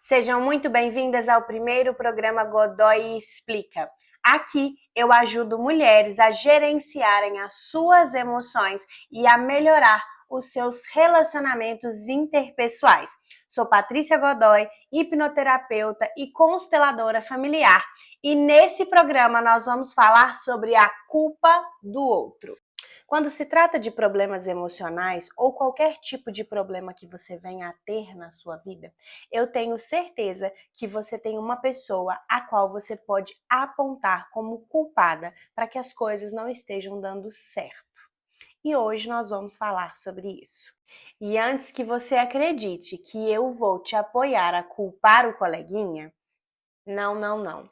Sejam muito bem-vindas ao primeiro programa Godoy Explica. Aqui eu ajudo mulheres a gerenciarem as suas emoções e a melhorar os seus relacionamentos interpessoais. Sou Patrícia Godoy, hipnoterapeuta e consteladora familiar, e nesse programa nós vamos falar sobre a culpa do outro. Quando se trata de problemas emocionais ou qualquer tipo de problema que você venha a ter na sua vida, eu tenho certeza que você tem uma pessoa a qual você pode apontar como culpada para que as coisas não estejam dando certo. E hoje nós vamos falar sobre isso. E antes que você acredite que eu vou te apoiar a culpar o coleguinha, não, não, não.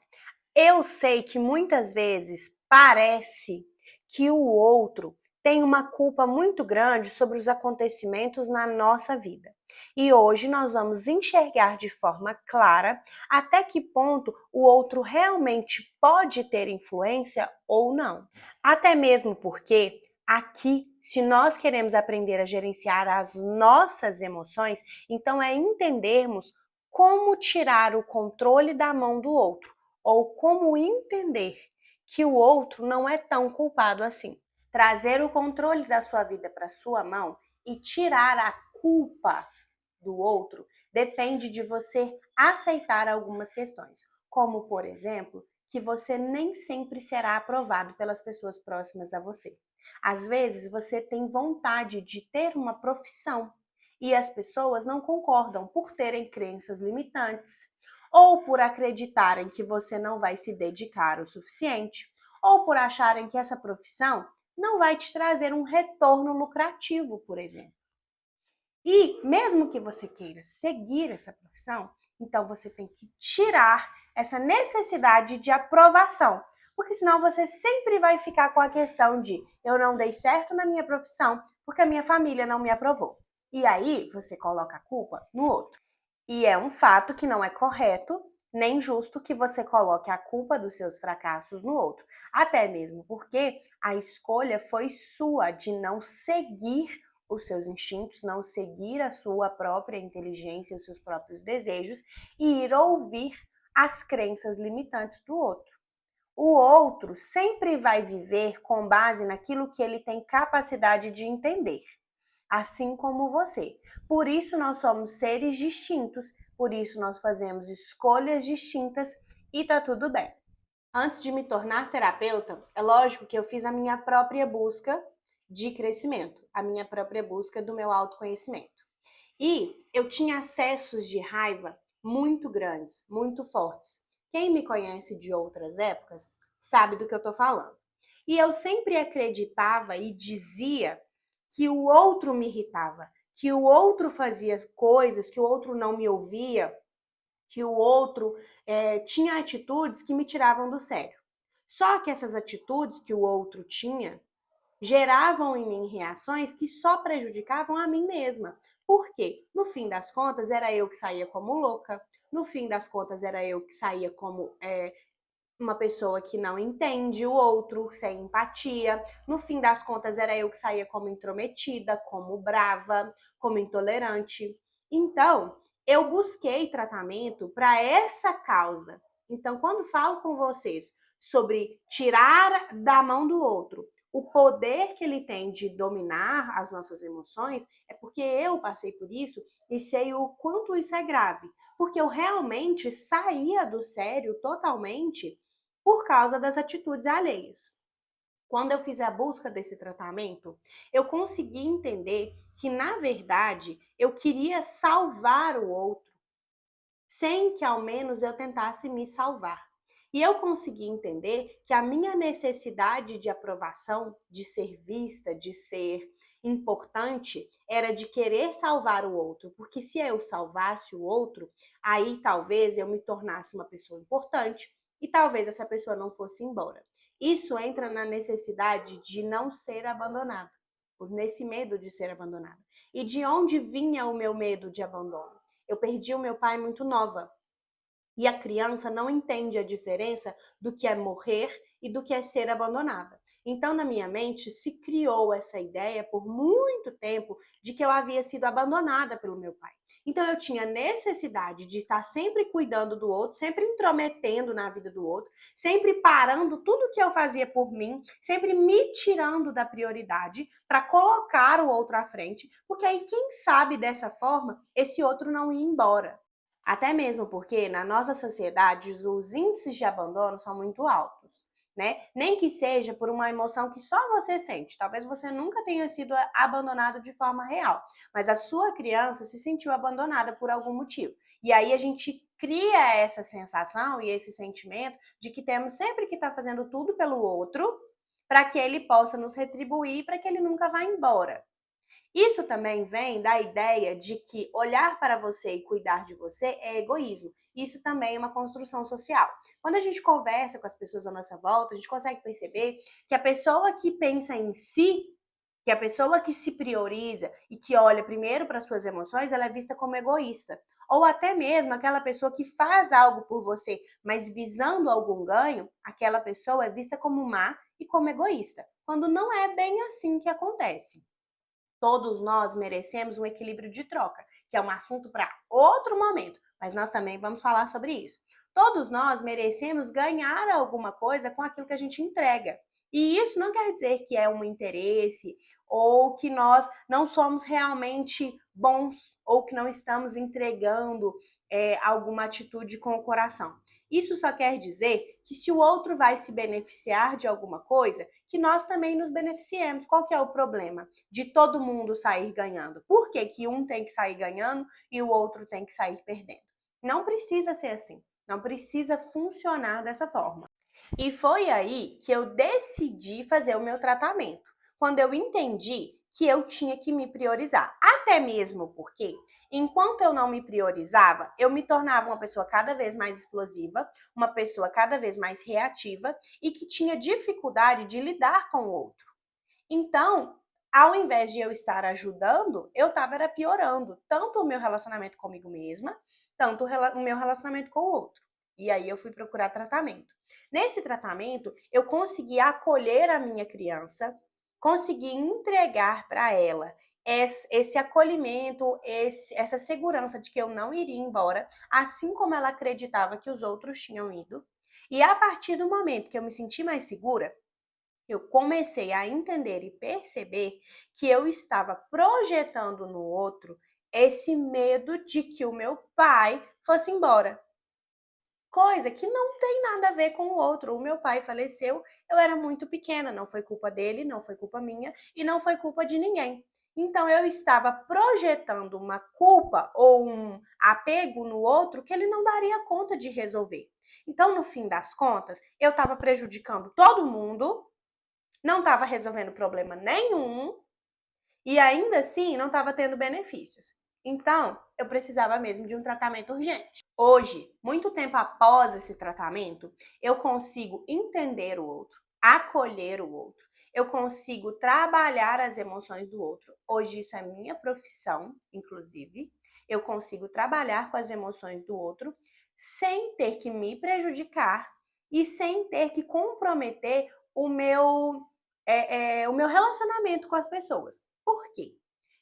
Eu sei que muitas vezes parece que o outro tem uma culpa muito grande sobre os acontecimentos na nossa vida. E hoje nós vamos enxergar de forma clara até que ponto o outro realmente pode ter influência ou não. Até mesmo porque aqui, se nós queremos aprender a gerenciar as nossas emoções, então é entendermos como tirar o controle da mão do outro ou como entender que o outro não é tão culpado assim. Trazer o controle da sua vida para sua mão e tirar a culpa do outro depende de você aceitar algumas questões, como, por exemplo, que você nem sempre será aprovado pelas pessoas próximas a você. Às vezes você tem vontade de ter uma profissão e as pessoas não concordam por terem crenças limitantes, ou por acreditarem que você não vai se dedicar o suficiente, ou por acharem que essa profissão não vai te trazer um retorno lucrativo, por exemplo. E mesmo que você queira seguir essa profissão, então você tem que tirar essa necessidade de aprovação, porque senão você sempre vai ficar com a questão de eu não dei certo na minha profissão porque a minha família não me aprovou. E aí você coloca a culpa no outro. E é um fato que não é correto nem justo que você coloque a culpa dos seus fracassos no outro. Até mesmo porque a escolha foi sua de não seguir os seus instintos, não seguir a sua própria inteligência, os seus próprios desejos e ir ouvir as crenças limitantes do outro. O outro sempre vai viver com base naquilo que ele tem capacidade de entender, assim como você. Por isso nós somos seres distintos, por isso nós fazemos escolhas distintas e tá tudo bem. Antes de me tornar terapeuta, é lógico que eu fiz a minha própria busca de crescimento, a minha própria busca do meu autoconhecimento. E eu tinha acessos de raiva muito grandes, muito fortes. Quem me conhece de outras épocas sabe do que eu tô falando. E eu sempre acreditava e dizia que o outro me irritava, que o outro fazia coisas, que o outro não me ouvia, que o outro tinha atitudes que me tiravam do sério. Só que essas atitudes que o outro tinha geravam em mim reações que só prejudicavam a mim mesma. Por quê? No fim das contas, era eu que saía como louca, no fim das contas, era eu que saía como uma pessoa que não entende o outro, sem empatia. No fim das contas, era eu que saía como intrometida, como brava, como intolerante. Então, eu busquei tratamento para essa causa. Então, quando falo com vocês sobre tirar da mão do outro o poder que ele tem de dominar as nossas emoções, é porque eu passei por isso e sei o quanto isso é grave. Porque eu realmente saía do sério totalmente por causa das atitudes alheias. Quando eu fiz a busca desse tratamento, eu consegui entender que, na verdade, eu queria salvar o outro, sem que ao menos eu tentasse me salvar. E eu consegui entender que a minha necessidade de aprovação, de ser vista, de ser importante, era de querer salvar o outro, porque se eu salvasse o outro, aí talvez eu me tornasse uma pessoa importante e talvez essa pessoa não fosse embora. Isso entra na necessidade de não ser abandonada, nesse medo de ser abandonada. E de onde vinha o meu medo de abandono? Eu perdi o meu pai muito nova. E a criança não entende a diferença do que é morrer e do que é ser abandonada. Então, na minha mente, se criou essa ideia por muito tempo de que eu havia sido abandonada pelo meu pai. Então, eu tinha necessidade de estar sempre cuidando do outro, sempre intrometendo na vida do outro, sempre parando tudo que eu fazia por mim, sempre me tirando da prioridade para colocar o outro à frente, porque aí, quem sabe dessa forma, esse outro não ia embora. Até mesmo porque na nossa sociedade os índices de abandono são muito altos, né? Nem que seja por uma emoção que só você sente. Talvez você nunca tenha sido abandonado de forma real, mas a sua criança se sentiu abandonada por algum motivo. E aí a gente cria essa sensação e esse sentimento de que temos sempre que estar fazendo tudo pelo outro para que ele possa nos retribuir, para que ele nunca vá embora. Isso também vem da ideia de que olhar para você e cuidar de você é egoísmo. Isso também é uma construção social. Quando a gente conversa com as pessoas à nossa volta, a gente consegue perceber que a pessoa que pensa em si, que a pessoa que se prioriza e que olha primeiro para suas emoções, ela é vista como egoísta. Ou até mesmo aquela pessoa que faz algo por você, mas visando algum ganho, aquela pessoa é vista como má e como egoísta. Quando não é bem assim que acontece. Todos nós merecemos um equilíbrio de troca, que é um assunto para outro momento, mas nós também vamos falar sobre isso. Todos nós merecemos ganhar alguma coisa com aquilo que a gente entrega. E isso não quer dizer que é um interesse ou que nós não somos realmente bons ou que não estamos entregando alguma atitude com o coração. Isso só quer dizer que se o outro vai se beneficiar de alguma coisa, que nós também nos beneficiemos. Qual que é o problema de todo mundo sair ganhando? Por que que um tem que sair ganhando e o outro tem que sair perdendo? Não precisa ser assim. Não precisa funcionar dessa forma. E foi aí que eu decidi fazer o meu tratamento. Quando eu entendi que eu tinha que me priorizar. Até mesmo porque, enquanto eu não me priorizava, eu me tornava uma pessoa cada vez mais explosiva, uma pessoa cada vez mais reativa e que tinha dificuldade de lidar com o outro. Então, ao invés de eu estar ajudando, eu estava piorando tanto o meu relacionamento comigo mesma, tanto o meu relacionamento com o outro. E aí eu fui procurar tratamento. Nesse tratamento, eu consegui acolher a minha criança, consegui entregar para ela esse acolhimento, essa segurança de que eu não iria embora, assim como ela acreditava que os outros tinham ido. E a partir do momento que eu me senti mais segura, eu comecei a entender e perceber que eu estava projetando no outro esse medo de que o meu pai fosse embora. Coisa que não tem nada a ver com o outro. O meu pai faleceu, eu era muito pequena, não foi culpa dele, não foi culpa minha e não foi culpa de ninguém. Então eu estava projetando uma culpa ou um apego no outro que ele não daria conta de resolver. Então, no fim das contas, eu estava prejudicando todo mundo, não estava resolvendo problema nenhum e ainda assim não estava tendo benefícios. Então, eu precisava mesmo de um tratamento urgente. Hoje, muito tempo após esse tratamento, eu consigo entender o outro, acolher o outro, eu consigo trabalhar as emoções do outro. Hoje, isso é minha profissão, inclusive. Eu consigo trabalhar com as emoções do outro sem ter que me prejudicar e sem ter que comprometer o meu relacionamento com as pessoas. Por quê?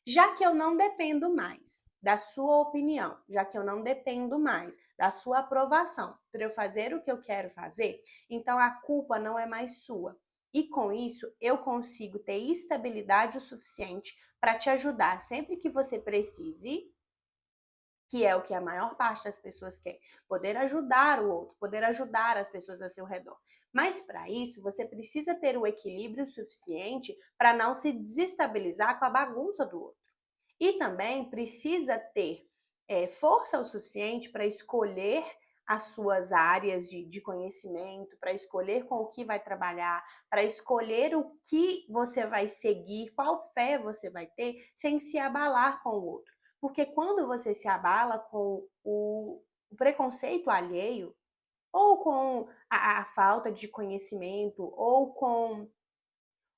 Já que eu não dependo mais da sua opinião, já que eu não dependo mais da sua aprovação para eu fazer o que eu quero fazer, então a culpa não é mais sua. E com isso, eu consigo ter estabilidade o suficiente para te ajudar sempre que você precise, que é o que a maior parte das pessoas quer, poder ajudar o outro, poder ajudar as pessoas ao seu redor. Mas para isso, você precisa ter o equilíbrio suficiente para não se desestabilizar com a bagunça do outro. E também precisa ter força o suficiente para escolher as suas áreas de conhecimento, para escolher com o que vai trabalhar, para escolher o que você vai seguir, qual fé você vai ter, sem se abalar com o outro. Porque quando você se abala com o preconceito alheio, ou com a falta de conhecimento, ou com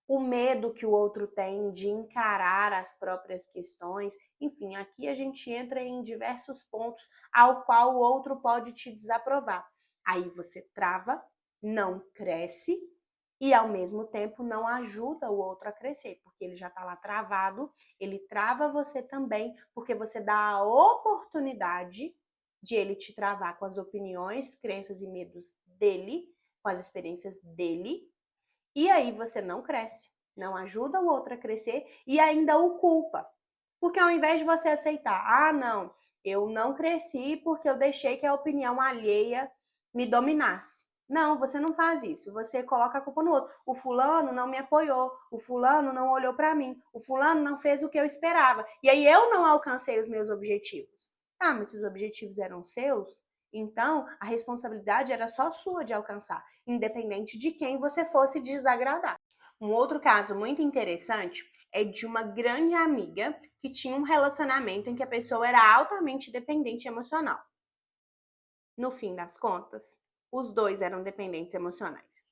o medo que o outro tem de encarar as próprias questões. Enfim, aqui a gente entra em diversos pontos ao qual o outro pode te desaprovar. Aí você trava, não cresce e ao mesmo tempo não ajuda o outro a crescer, porque ele já está lá travado, ele trava você também, porque você dá a oportunidade de ele te travar com as opiniões, crenças e medos dele, com as experiências dele, e aí você não cresce, não ajuda o outro a crescer e ainda o culpa. Porque ao invés de você aceitar, ah, não, eu não cresci porque eu deixei que a opinião alheia me dominasse. Não, você não faz isso. Você coloca a culpa no outro. O fulano não me apoiou, o fulano não olhou para mim, o fulano não fez o que eu esperava. E aí eu não alcancei os meus objetivos. Ah, mas se os objetivos eram seus, então a responsabilidade era só sua de alcançar, independente de quem você fosse desagradar. Um outro caso muito interessante é de uma grande amiga que tinha um relacionamento em que a pessoa era altamente dependente emocional. No fim das contas, os dois eram dependentes emocionais.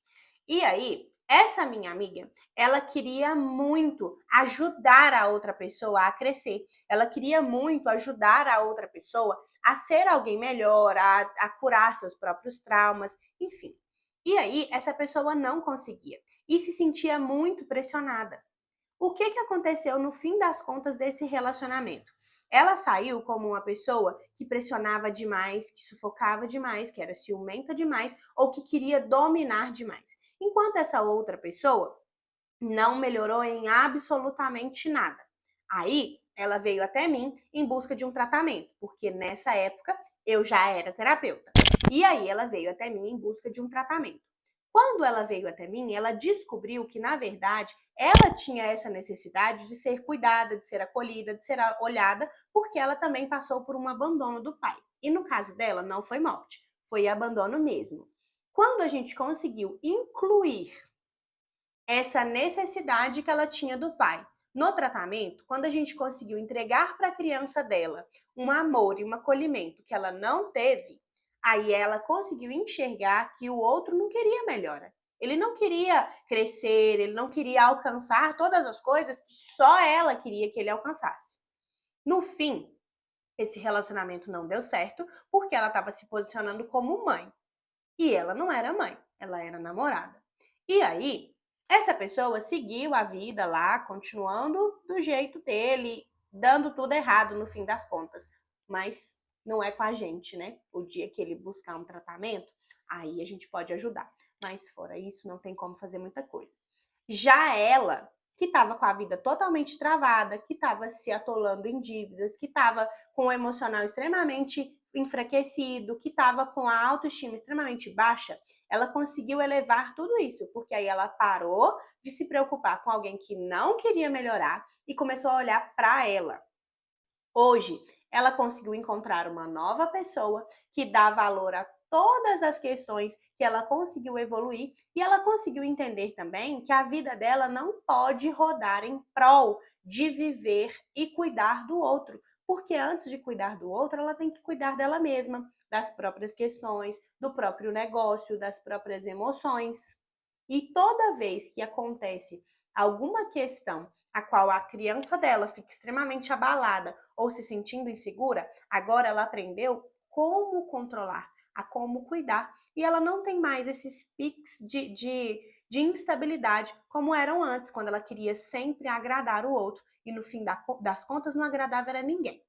E aí, essa minha amiga, ela queria muito ajudar a outra pessoa a crescer. Ela queria muito ajudar a outra pessoa a ser alguém melhor, a curar seus próprios traumas, enfim. E aí, essa pessoa não conseguia e se sentia muito pressionada. O que aconteceu no fim das contas desse relacionamento? Ela saiu como uma pessoa que pressionava demais, que sufocava demais, que era ciumenta demais ou que queria dominar demais. Enquanto essa outra pessoa não melhorou em absolutamente nada. Aí ela veio até mim em busca de um tratamento, porque nessa época eu já era terapeuta. E aí ela veio até mim em busca de um tratamento. Quando ela veio até mim, ela descobriu que, na verdade, ela tinha essa necessidade de ser cuidada, de ser acolhida, de ser olhada, porque ela também passou por um abandono do pai. E no caso dela, não foi morte, foi abandono mesmo. Quando a gente conseguiu incluir essa necessidade que ela tinha do pai no tratamento, quando a gente conseguiu entregar para a criança dela um amor e um acolhimento que ela não teve, aí ela conseguiu enxergar que o outro não queria melhora. Ele não queria crescer, ele não queria alcançar todas as coisas que só ela queria que ele alcançasse. No fim, esse relacionamento não deu certo porque ela estava se posicionando como mãe. E ela não era mãe, ela era namorada. E aí, essa pessoa seguiu a vida lá, continuando do jeito dele, dando tudo errado no fim das contas. Mas não é com a gente, né? O dia que ele buscar um tratamento, aí a gente pode ajudar. Mas fora isso, não tem como fazer muita coisa. Já ela, que estava com a vida totalmente travada, que estava se atolando em dívidas, que estava com o emocional extremamente enfraquecido, que estava com a autoestima extremamente baixa, ela conseguiu elevar tudo isso, porque aí ela parou de se preocupar com alguém que não queria melhorar e começou a olhar para ela. Hoje, ela conseguiu encontrar uma nova pessoa que dá valor a todas as questões que ela conseguiu evoluir e ela conseguiu entender também que a vida dela não pode rodar em prol de viver e cuidar do outro, porque antes de cuidar do outro, ela tem que cuidar dela mesma, das próprias questões, do próprio negócio, das próprias emoções. E toda vez que acontece alguma questão a qual a criança dela fica extremamente abalada ou se sentindo insegura, agora ela aprendeu como controlar, a como cuidar. E ela não tem mais esses piques de instabilidade como eram antes, quando ela queria sempre agradar o outro e no fim das contas não agradava era ninguém.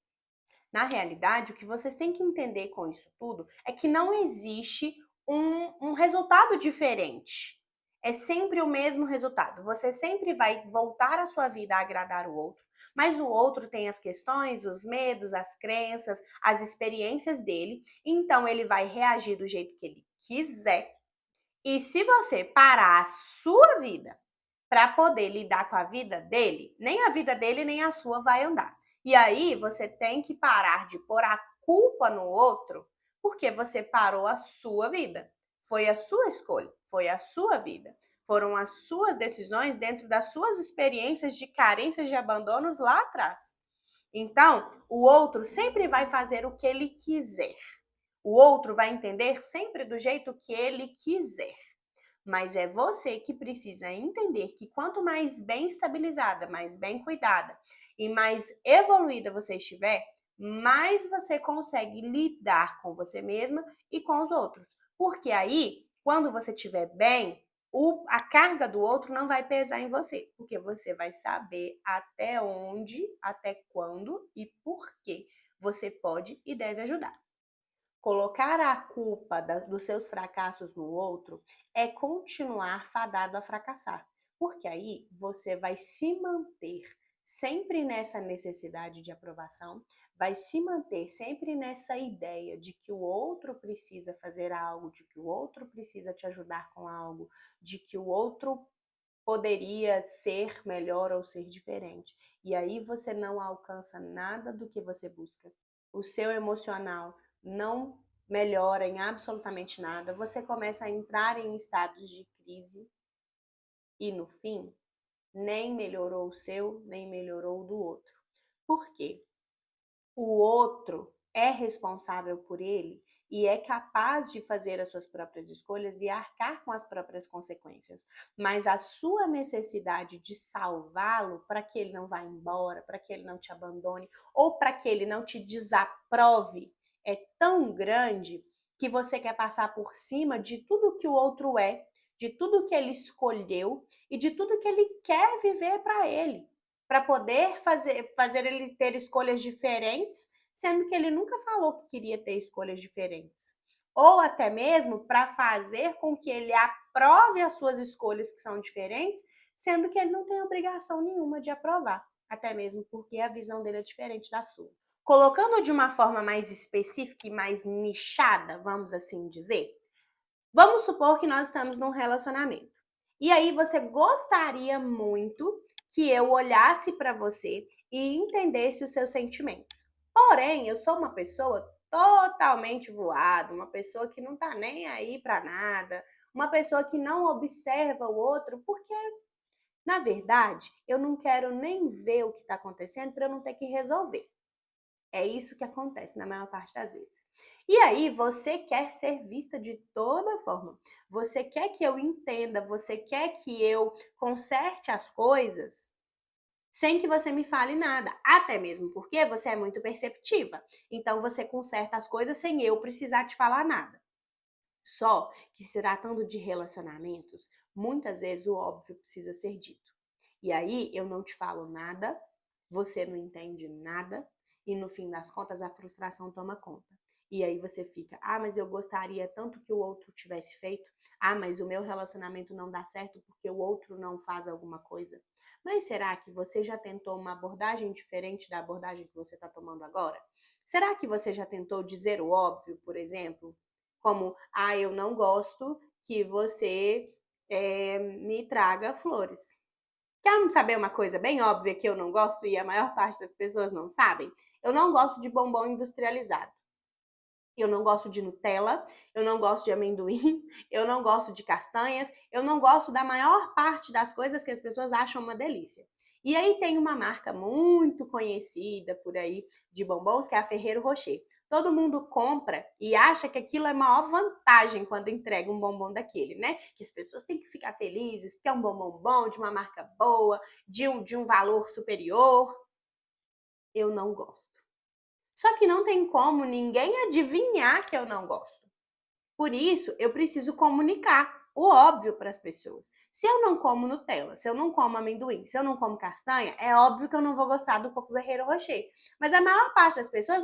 Na realidade, o que vocês têm que entender com isso tudo é que não existe um resultado diferente. É sempre o mesmo resultado. Você sempre vai voltar a sua vida a agradar o outro, mas o outro tem as questões, os medos, as crenças, as experiências dele, então ele vai reagir do jeito que ele quiser. E se você parar a sua vida para poder lidar com a vida dele, nem a vida dele nem a sua vai andar. E aí você tem que parar de pôr a culpa no outro, porque você parou a sua vida. Foi a sua escolha, foi a sua vida. Foram as suas decisões dentro das suas experiências de carências de abandonos lá atrás. Então, o outro sempre vai fazer o que ele quiser. O outro vai entender sempre do jeito que ele quiser. Mas é você que precisa entender que quanto mais bem estabilizada, mais bem cuidada e mais evoluída você estiver, mais você consegue lidar com você mesma e com os outros. Porque aí, quando você estiver bem, a carga do outro não vai pesar em você, porque você vai saber até onde, até quando e por que você pode e deve ajudar. Colocar a culpa dos seus fracassos no outro é continuar fadado a fracassar, porque aí você vai se manter sempre nessa necessidade de aprovação, vai se manter sempre nessa ideia de que o outro precisa fazer algo, de que o outro precisa te ajudar com algo, de que o outro poderia ser melhor ou ser diferente. E aí você não alcança nada do que você busca. O seu emocional não melhora em absolutamente nada. Você começa a entrar em estados de crise e no fim, nem melhorou o seu, nem melhorou o do outro. Por quê? O outro é responsável por ele e é capaz de fazer as suas próprias escolhas e arcar com as próprias consequências. Mas a sua necessidade de salvá-lo para que ele não vá embora, para que ele não te abandone ou para que ele não te desaprove é tão grande que você quer passar por cima de tudo que o outro é, de tudo que ele escolheu e de tudo que ele quer viver para poder fazer ele ter escolhas diferentes, sendo que ele nunca falou que queria ter escolhas diferentes. Ou até mesmo para fazer com que ele aprove as suas escolhas que são diferentes, sendo que ele não tem obrigação nenhuma de aprovar, até mesmo porque a visão dele é diferente da sua. Colocando de uma forma mais específica e mais nichada, vamos assim dizer, vamos supor que nós estamos num relacionamento. E aí você gostaria muito que eu olhasse para você e entendesse os seus sentimentos. Porém, eu sou uma pessoa totalmente voada, uma pessoa que não tá nem aí para nada, uma pessoa que não observa o outro, porque na verdade, eu não quero nem ver o que está acontecendo para eu não ter que resolver. É isso que acontece na maior parte das vezes. E aí você quer ser vista de toda forma. Você quer que eu entenda, você quer que eu conserte as coisas sem que você me fale nada. Até mesmo porque você é muito perceptiva. Então você conserta as coisas sem eu precisar te falar nada. Só que se tratando de relacionamentos, muitas vezes o óbvio precisa ser dito. E aí eu não te falo nada, você não entende nada, e no fim das contas a frustração toma conta. E aí você fica, mas eu gostaria tanto que o outro tivesse feito, mas o meu relacionamento não dá certo porque o outro não faz alguma coisa. Mas será que você já tentou uma abordagem diferente da abordagem que você está tomando agora? Será que você já tentou dizer o óbvio, por exemplo? Como, eu não gosto que você me traga flores. Quer saber uma coisa bem óbvia que eu não gosto e a maior parte das pessoas não sabem? Eu não gosto de bombom industrializado. Eu não gosto de Nutella, eu não gosto de amendoim, eu não gosto de castanhas, eu não gosto da maior parte das coisas que as pessoas acham uma delícia. E aí tem uma marca muito conhecida por aí de bombons que é a Ferrero Rocher. Todo mundo compra e acha que aquilo é a maior vantagem quando entrega um bombom daquele, né? Que as pessoas têm que ficar felizes porque é um bombom bom, de uma marca boa, de um valor superior. Eu não gosto. Só que não tem como ninguém adivinhar que eu não gosto. Por isso, eu preciso comunicar o óbvio para as pessoas. Se eu não como Nutella, se eu não como amendoim, se eu não como castanha, é óbvio que eu não vou gostar do Ferrero Rocher. Mas a maior parte das pessoas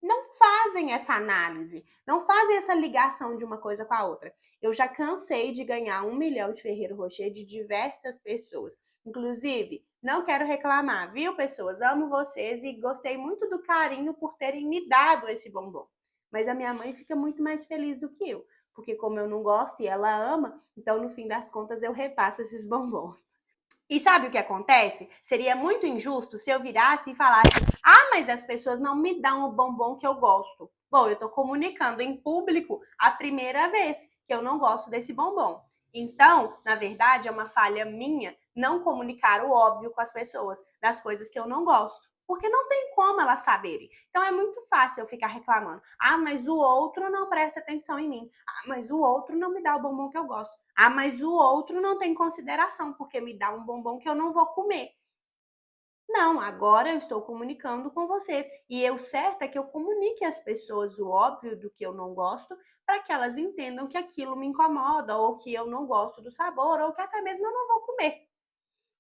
não fazem essa análise, não fazem essa ligação de uma coisa com a outra. Eu já cansei de ganhar 1 milhão de Ferrero Rocher de diversas pessoas. Inclusive, não quero reclamar, viu, pessoas? Amo vocês e gostei muito do carinho por terem me dado esse bombom. Mas a minha mãe fica muito mais feliz do que eu, porque como eu não gosto e ela ama, então no fim das contas eu repasso esses bombons. E sabe o que acontece? Seria muito injusto se eu virasse e falasse: mas as pessoas não me dão o bombom que eu gosto. Bom, eu estou comunicando em público a primeira vez que eu não gosto desse bombom. Então, na verdade, é uma falha minha não comunicar o óbvio com as pessoas das coisas que eu não gosto. Porque não tem como elas saberem. Então é muito fácil eu ficar reclamando. Mas o outro não presta atenção em mim. Mas o outro não me dá o bombom que eu gosto. Mas o outro não tem consideração, porque me dá um bombom que eu não vou comer. Não, agora eu estou comunicando com vocês. E o certo é que eu comunique às pessoas o óbvio do que eu não gosto, para que elas entendam que aquilo me incomoda, ou que eu não gosto do sabor, ou que até mesmo eu não vou comer.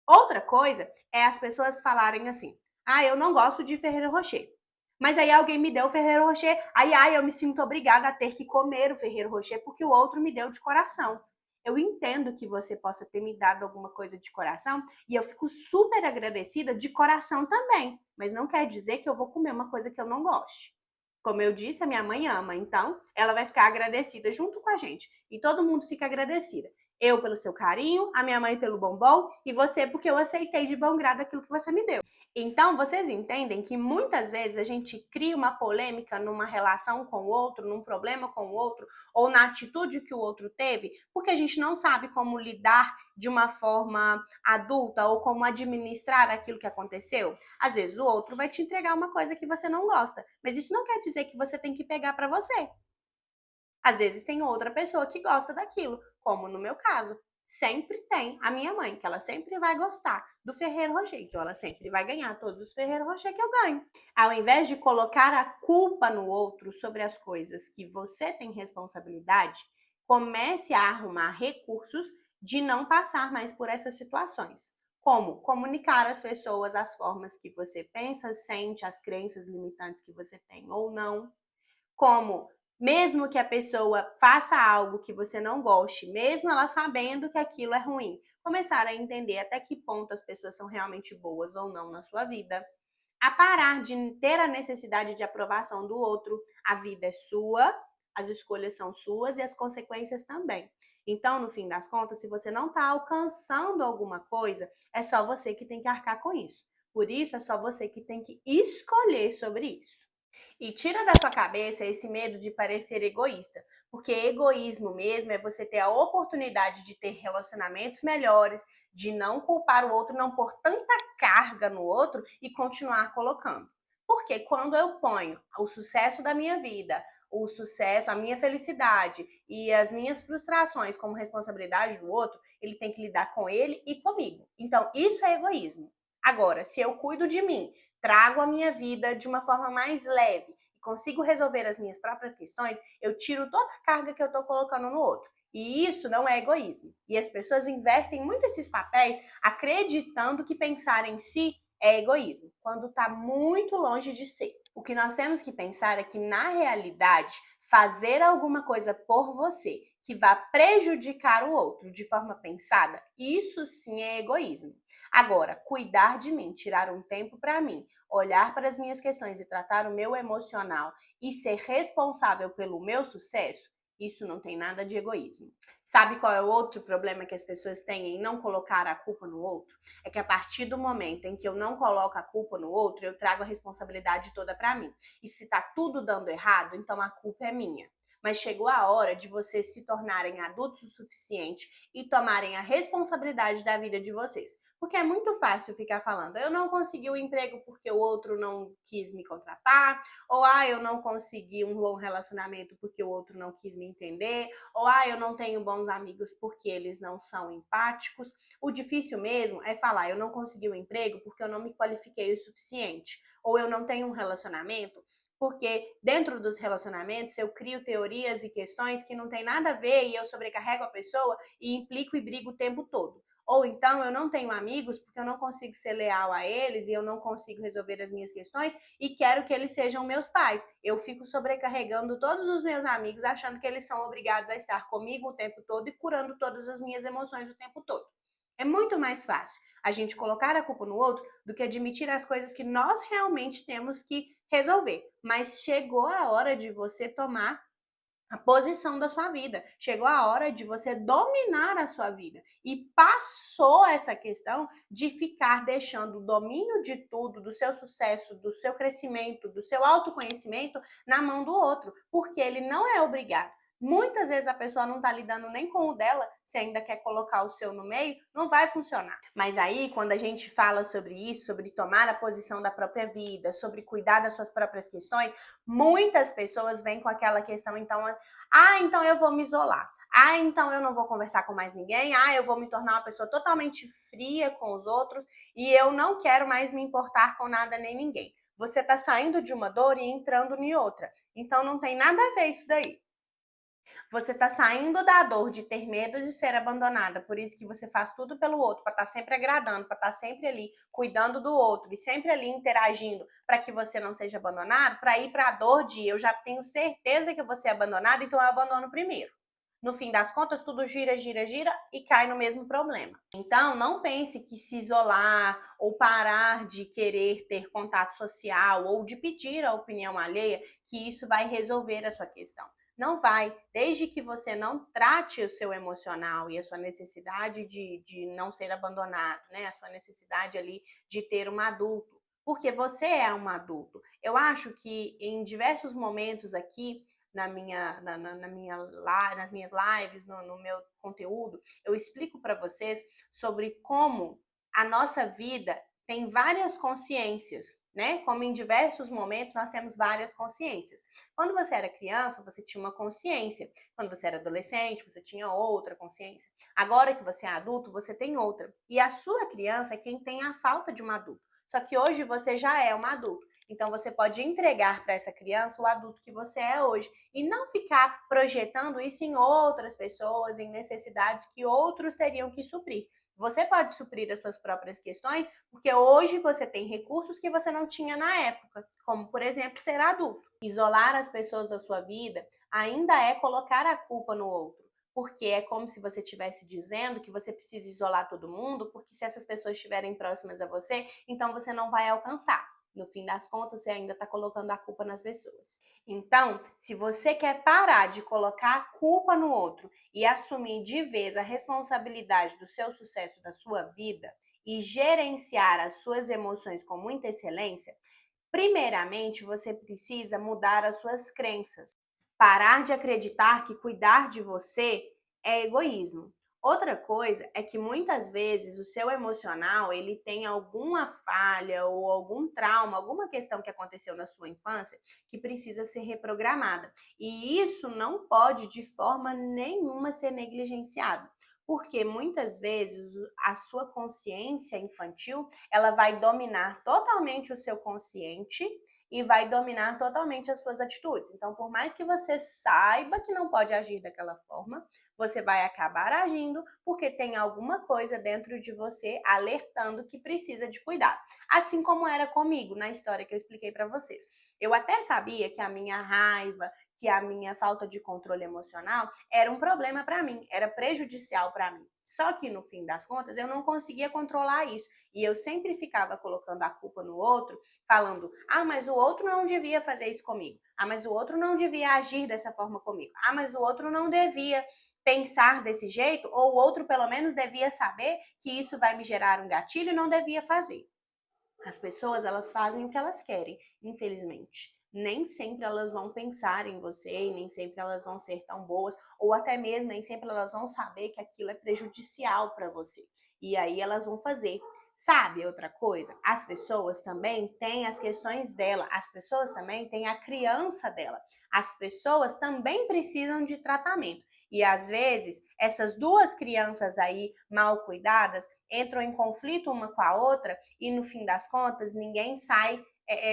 Outra coisa é as pessoas falarem assim: ah, eu não gosto de Ferrero Rocher. Mas aí alguém me deu o Ferrero Rocher, aí eu me sinto obrigada a ter que comer o Ferrero Rocher porque o outro me deu de coração. Eu entendo que você possa ter me dado alguma coisa de coração e eu fico super agradecida de coração também, mas não quer dizer que eu vou comer uma coisa que eu não goste. Como eu disse, a minha mãe ama, então ela vai ficar agradecida junto com a gente e todo mundo fica agradecida. Eu pelo seu carinho, a minha mãe pelo bombom e você porque eu aceitei de bom grado aquilo que você me deu. Então, vocês entendem que muitas vezes a gente cria uma polêmica numa relação com o outro, num problema com o outro, ou na atitude que o outro teve, porque a gente não sabe como lidar de uma forma adulta ou como administrar aquilo que aconteceu. Às vezes o outro vai te entregar uma coisa que você não gosta, mas isso não quer dizer que você tem que pegar para você. Às vezes tem outra pessoa que gosta daquilo, como no meu caso. Sempre tem a minha mãe, que ela sempre vai gostar do Ferrero Rocher, então ela sempre vai ganhar todos os Ferrero Rocher que eu ganho. Ao invés de colocar a culpa no outro sobre as coisas que você tem responsabilidade, comece a arrumar recursos de não passar mais por essas situações. Como comunicar às pessoas as formas que você pensa, sente, as crenças limitantes que você tem ou não, como mesmo que a pessoa faça algo que você não goste, mesmo ela sabendo que aquilo é ruim, começar a entender até que ponto as pessoas são realmente boas ou não na sua vida, a parar de ter a necessidade de aprovação do outro. A vida é sua, as escolhas são suas e as consequências também. Então, no fim das contas, se você não está alcançando alguma coisa, é só você que tem que arcar com isso. Por isso, é só você que tem que escolher sobre isso. E tira da sua cabeça esse medo de parecer egoísta, porque egoísmo mesmo é você ter a oportunidade de ter relacionamentos melhores, de não culpar o outro, não pôr tanta carga no outro e continuar colocando. Porque quando eu ponho o sucesso da minha vida, o sucesso, a minha felicidade e as minhas frustrações como responsabilidade do outro, ele tem que lidar com ele e comigo. Então, isso é egoísmo. Agora, se eu cuido de mim, trago a minha vida de uma forma mais leve e consigo resolver as minhas próprias questões, eu tiro toda a carga que eu estou colocando no outro. E isso não é egoísmo. E as pessoas invertem muito esses papéis acreditando que pensar em si é egoísmo, quando está muito longe de ser. O que nós temos que pensar é que, na realidade, fazer alguma coisa por você que vá prejudicar o outro de forma pensada, isso sim é egoísmo. Agora, cuidar de mim, tirar um tempo para mim, olhar para as minhas questões e tratar o meu emocional e ser responsável pelo meu sucesso, isso não tem nada de egoísmo. Sabe qual é o outro problema que as pessoas têm em não colocar a culpa no outro? É que a partir do momento em que eu não coloco a culpa no outro, eu trago a responsabilidade toda para mim. E se tá tudo dando errado, então a culpa é minha. Mas chegou a hora de vocês se tornarem adultos o suficiente e tomarem a responsabilidade da vida de vocês. Porque é muito fácil ficar falando, eu não consegui o emprego porque o outro não quis me contratar, ou eu não consegui um bom relacionamento porque o outro não quis me entender, ou eu não tenho bons amigos porque eles não são empáticos. O difícil mesmo é falar, eu não consegui o emprego porque eu não me qualifiquei o suficiente, ou eu não tenho um relacionamento porque dentro dos relacionamentos eu crio teorias e questões que não tem nada a ver e eu sobrecarrego a pessoa e implico e brigo o tempo todo. Ou então eu não tenho amigos porque eu não consigo ser leal a eles e eu não consigo resolver as minhas questões e quero que eles sejam meus pais. Eu fico sobrecarregando todos os meus amigos achando que eles são obrigados a estar comigo o tempo todo e curando todas as minhas emoções o tempo todo. É muito mais fácil a gente colocar a culpa no outro do que admitir as coisas que nós realmente temos que resolver. Mas chegou a hora de você tomar a posição da sua vida. Chegou a hora de você dominar a sua vida. E passou essa questão de ficar deixando o domínio de tudo, do seu sucesso, do seu crescimento, do seu autoconhecimento na mão do outro, porque ele não é obrigado. Muitas vezes a pessoa não está lidando nem com o dela, se ainda quer colocar o seu no meio, não vai funcionar. Mas aí, quando a gente fala sobre isso, sobre tomar a posição da própria vida, sobre cuidar das suas próprias questões, muitas pessoas vêm com aquela questão, então eu vou me isolar. Então eu não vou conversar com mais ninguém. Eu vou me tornar uma pessoa totalmente fria com os outros e eu não quero mais me importar com nada nem ninguém. Você está saindo de uma dor e entrando em outra. Então não tem nada a ver isso daí. Você está saindo da dor de ter medo de ser abandonada, por isso que você faz tudo pelo outro, para estar sempre agradando, para estar sempre ali cuidando do outro e sempre ali interagindo para que você não seja abandonado, para ir para a dor de eu já tenho certeza que você é abandonado, então eu abandono primeiro. No fim das contas, tudo gira, gira, gira e cai no mesmo problema. Então, não pense que se isolar ou parar de querer ter contato social ou de pedir a opinião alheia, que isso vai resolver a sua questão. Não vai, desde que você não trate o seu emocional e a sua necessidade de não ser abandonado, né? A sua necessidade ali de ter um adulto, porque você é um adulto. Eu acho que em diversos momentos aqui, nas minhas lives, no meu conteúdo, eu explico para vocês sobre como a nossa vida tem várias consciências, né? Como em diversos momentos nós temos várias consciências. Quando você era criança, você tinha uma consciência. Quando você era adolescente, você tinha outra consciência. Agora que você é adulto, você tem outra. E a sua criança é quem tem a falta de um adulto. Só que hoje você já é um adulto. Então você pode entregar para essa criança o adulto que você é hoje e não ficar projetando isso em outras pessoas, em necessidades que outros teriam que suprir. Você pode suprir as suas próprias questões, porque hoje você tem recursos que você não tinha na época, como, por exemplo, ser adulto. Isolar as pessoas da sua vida ainda é colocar a culpa no outro, porque é como se você estivesse dizendo que você precisa isolar todo mundo, porque se essas pessoas estiverem próximas a você, então você não vai alcançar. No fim das contas, você ainda está colocando a culpa nas pessoas. Então, se você quer parar de colocar a culpa no outro e assumir de vez a responsabilidade do seu sucesso da sua vida e gerenciar as suas emoções com muita excelência, primeiramente você precisa mudar as suas crenças. Parar de acreditar que cuidar de você é egoísmo. Outra coisa é que muitas vezes o seu emocional, ele tem alguma falha ou algum trauma, alguma questão que aconteceu na sua infância que precisa ser reprogramada. E isso não pode de forma nenhuma ser negligenciado, porque muitas vezes a sua consciência infantil, ela vai dominar totalmente o seu consciente e vai dominar totalmente as suas atitudes. Então, por mais que você saiba que não pode agir daquela forma, você vai acabar agindo porque tem alguma coisa dentro de você alertando que precisa de cuidado. Assim como era comigo na história que eu expliquei para vocês. Eu até sabia que a minha raiva, que a minha falta de controle emocional era um problema para mim, era prejudicial para mim. Só que no fim das contas eu não conseguia controlar isso e eu sempre ficava colocando a culpa no outro, falando: mas o outro não devia fazer isso comigo. Mas o outro não devia agir dessa forma comigo. Mas o outro não devia pensar desse jeito, ou o outro pelo menos devia saber que isso vai me gerar um gatilho e não devia fazer. As pessoas, elas fazem o que elas querem, infelizmente. Nem sempre elas vão pensar em você, e nem sempre elas vão ser tão boas, ou até mesmo nem sempre elas vão saber que aquilo é prejudicial para você. E aí elas vão fazer. Sabe outra coisa? As pessoas também têm as questões dela, as pessoas também têm a criança dela. As pessoas também precisam de tratamento. E às vezes, essas duas crianças aí mal cuidadas entram em conflito uma com a outra e no fim das contas ninguém sai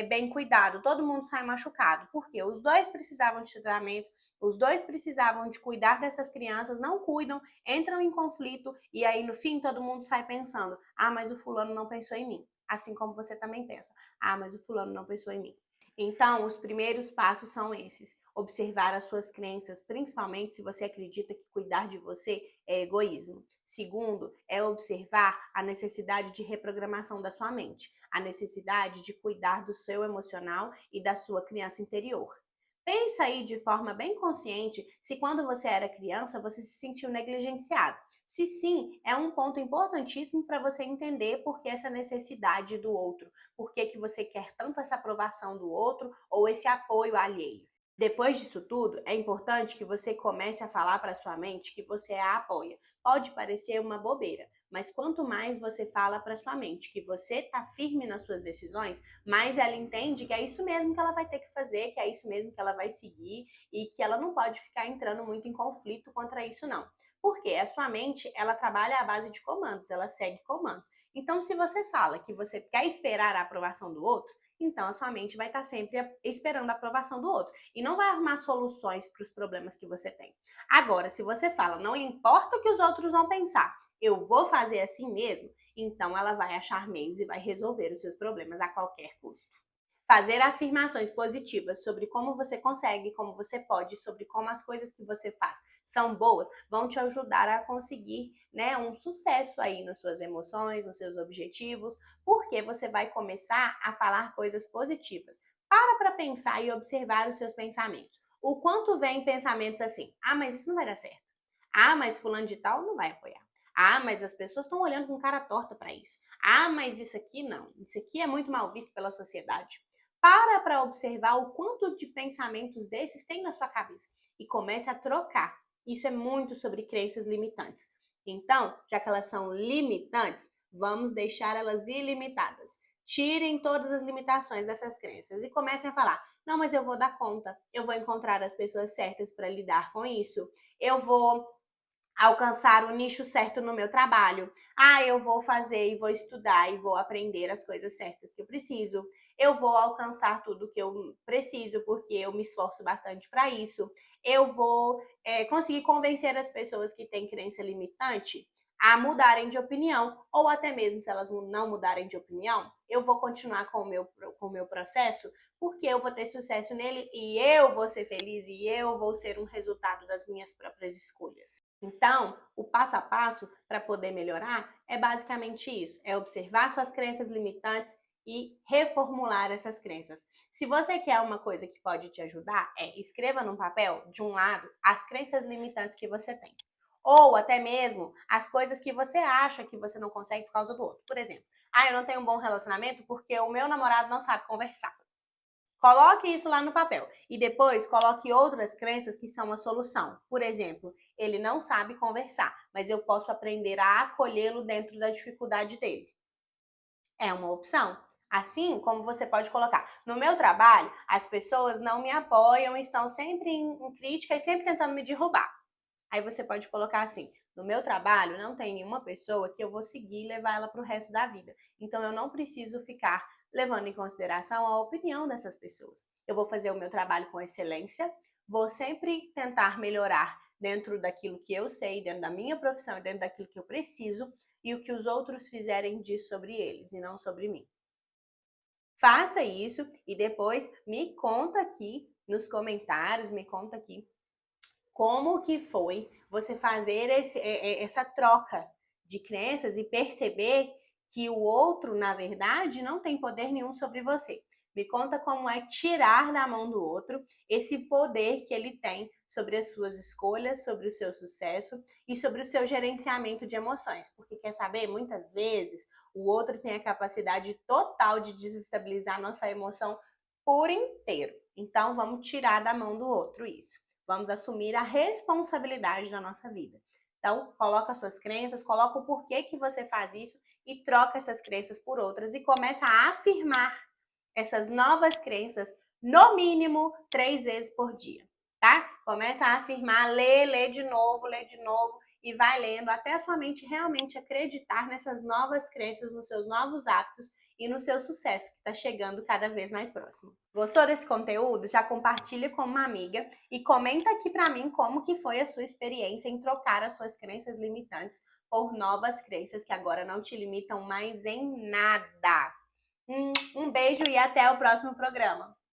bem cuidado, todo mundo sai machucado, porque os dois precisavam de tratamento, os dois precisavam de cuidar dessas crianças, não cuidam, entram em conflito e aí no fim todo mundo sai pensando: mas o fulano não pensou em mim. Assim como você também pensa: mas o fulano não pensou em mim. Então, os primeiros passos são esses: observar as suas crenças, principalmente se você acredita que cuidar de você é egoísmo. Segundo, é observar a necessidade de reprogramação da sua mente, a necessidade de cuidar do seu emocional e da sua criança interior. Pensa aí de forma bem consciente se quando você era criança você se sentiu negligenciado. Se sim, é um ponto importantíssimo para você entender por que essa necessidade do outro, por que você quer tanto essa aprovação do outro ou esse apoio alheio. Depois disso tudo, é importante que você comece a falar para sua mente que você a apoia. Pode parecer uma bobeira, mas quanto mais você fala para sua mente que você está firme nas suas decisões, mais ela entende que é isso mesmo que ela vai ter que fazer, que é isso mesmo que ela vai seguir e que ela não pode ficar entrando muito em conflito contra isso não. Porque a sua mente, ela trabalha à base de comandos, ela segue comandos. Então, se você fala que você quer esperar a aprovação do outro, então a sua mente vai estar sempre esperando a aprovação do outro e não vai arrumar soluções para os problemas que você tem. Agora, se você fala, não importa o que os outros vão pensar, eu vou fazer assim mesmo, então ela vai achar meios e vai resolver os seus problemas a qualquer custo. Fazer afirmações positivas sobre como você consegue, como você pode, sobre como as coisas que você faz são boas, vão te ajudar a conseguir, né, um sucesso aí nas suas emoções, nos seus objetivos, porque você vai começar a falar coisas positivas. Para pensar e observar os seus pensamentos. O quanto vem pensamentos assim: ah, mas isso não vai dar certo. Ah, mas fulano de tal não vai apoiar. Ah, mas as pessoas estão olhando com cara torta para isso. Ah, mas isso aqui não. Isso aqui é muito mal visto pela sociedade. Para observar o quanto de pensamentos desses tem na sua cabeça e comece a trocar. Isso é muito sobre crenças limitantes. Então, já que elas são limitantes, vamos deixar elas ilimitadas. Tirem todas as limitações dessas crenças e comecem a falar: não, mas eu vou dar conta, eu vou encontrar as pessoas certas para lidar com isso, eu vou alcançar o nicho certo no meu trabalho. Ah, eu vou fazer e vou estudar e vou aprender as coisas certas que eu preciso. Eu vou alcançar tudo que eu preciso porque eu me esforço bastante para isso. Eu vou conseguir convencer as pessoas que têm crença limitante a mudarem de opinião, ou até mesmo se elas não mudarem de opinião, eu vou continuar com o meu processo, porque eu vou ter sucesso nele e eu vou ser feliz e eu vou ser um resultado das minhas próprias escolhas. Então, o passo a passo para poder melhorar é basicamente isso: é observar suas crenças limitantes e reformular essas crenças. Se você quer uma coisa que pode te ajudar, escreva num papel, de um lado, as crenças limitantes que você tem. Ou até mesmo as coisas que você acha que você não consegue por causa do outro. Por exemplo, ah, eu não tenho um bom relacionamento porque o meu namorado não sabe conversar. Coloque isso lá no papel e depois coloque outras crenças que são a solução. Por exemplo, ele não sabe conversar, mas eu posso aprender a acolhê-lo dentro da dificuldade dele. É uma opção. Assim como você pode colocar, no meu trabalho, as pessoas não me apoiam, estão sempre em crítica e sempre tentando me derrubar. Aí você pode colocar assim: no meu trabalho não tem nenhuma pessoa que eu vou seguir e levar ela para o resto da vida. Então eu não preciso ficar levando em consideração a opinião dessas pessoas. Eu vou fazer o meu trabalho com excelência, vou sempre tentar melhorar dentro daquilo que eu sei, dentro da minha profissão e dentro daquilo que eu preciso, e o que os outros fizerem diz sobre eles e não sobre mim. Faça isso e depois me conta aqui nos comentários, me conta aqui como que foi você fazer essa troca de crenças e perceber que o outro, na verdade, não tem poder nenhum sobre você. Me conta como é tirar da mão do outro esse poder que ele tem sobre as suas escolhas, sobre o seu sucesso e sobre o seu gerenciamento de emoções. Porque quer saber, muitas vezes o outro tem a capacidade total de desestabilizar a nossa emoção por inteiro. Então vamos tirar da mão do outro isso. Vamos assumir a responsabilidade da nossa vida. Então, coloca suas crenças, coloca o porquê que você faz isso e troca essas crenças por outras e começa a afirmar essas novas crenças no mínimo 3 vezes por dia, tá? Começa a afirmar, lê de novo e vai lendo até a sua mente realmente acreditar nessas novas crenças, nos seus novos hábitos e no seu sucesso, que está chegando cada vez mais próximo. Gostou desse conteúdo? Já compartilha com uma amiga e comenta aqui para mim como que foi a sua experiência em trocar as suas crenças limitantes por novas crenças que agora não te limitam mais em nada. Um beijo e até o próximo programa.